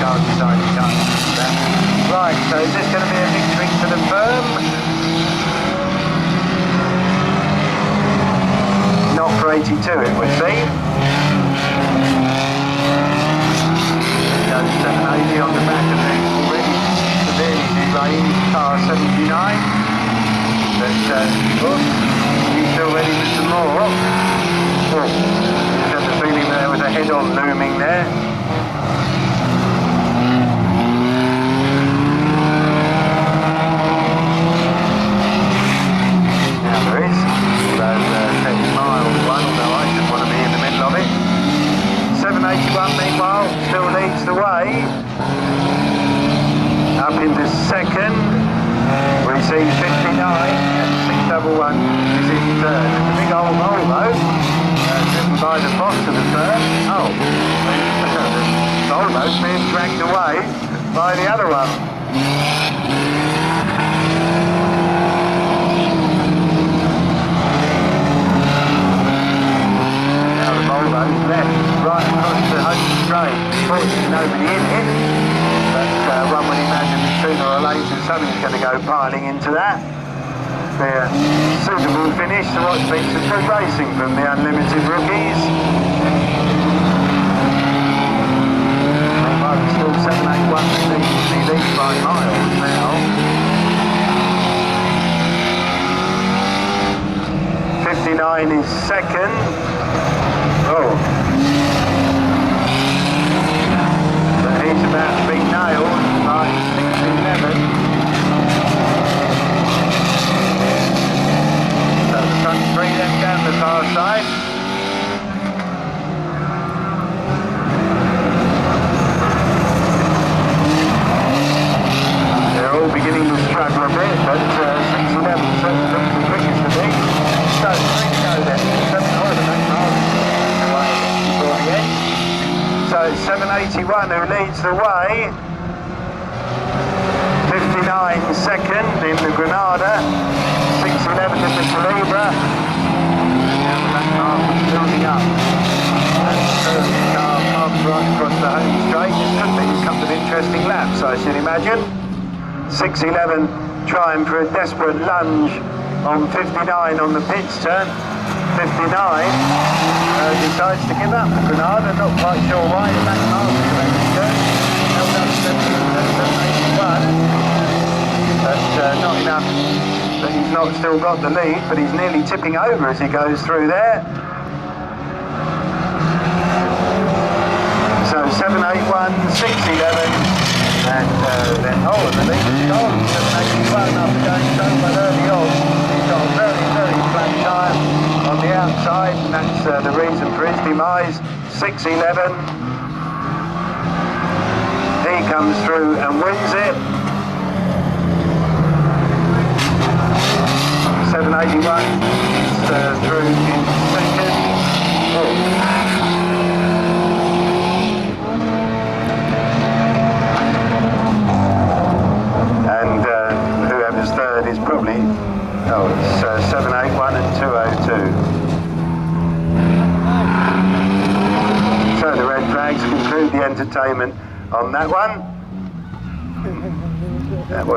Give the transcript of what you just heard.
car decided to do that. Right, so is this going to be a victory for the firm? Not for 82, it would seem. Goes 780 on the back of the already severely derailed car 79. But he's still ready for some more. I had the feeling there was a head-on looming there. Now there is. Although 10 miles one, although I shouldn't want to be in the middle of it. 781 meanwhile still leads the way. Up into second. We see 59 and 611 is in third. It's a big old Volvo, driven by the boss of the third. Oh, the Volvo's being dragged away by the other one. Now the Volvo's left, right across the home straight. Fortunately nobody in it. But one would imagine that sooner or later something's going to go piling into that. Their suitable finish to what speaks of good racing from the Unlimited rookies. Meanwhile, it's still 781 to lead by miles now. 59 is second. Oh. He's about to be nailed by 611. So the front three then down the far side. They're all beginning to struggle a bit, but 611 certainly looks the quickest to be. So 3 to go then. 7 Oliver before the end. So it's 781 who leads the way. 59 second in the Granada. 611 in the Calibra. Now the back half is building up. And the third car comes right across the home straight. This could be a couple of interesting laps, I should imagine. 611 trying for a desperate lunge on 59 on the pits turn. 59 decides to give up the Granada, not quite sure why. The back half is ready to go. Held up 781, but not enough that he's not still got the lead, but he's nearly tipping over as he goes through there. So 781, 611, and then the lead is gone. 781 after going so well early on. He's got a very, very flat tyre on the outside, and that's the reason for his demise. 611. He comes through and wins it. 781 is through in second. And whoever's third is probably, it's 781 and 202. So the red flags conclude the entertainment on that one. That was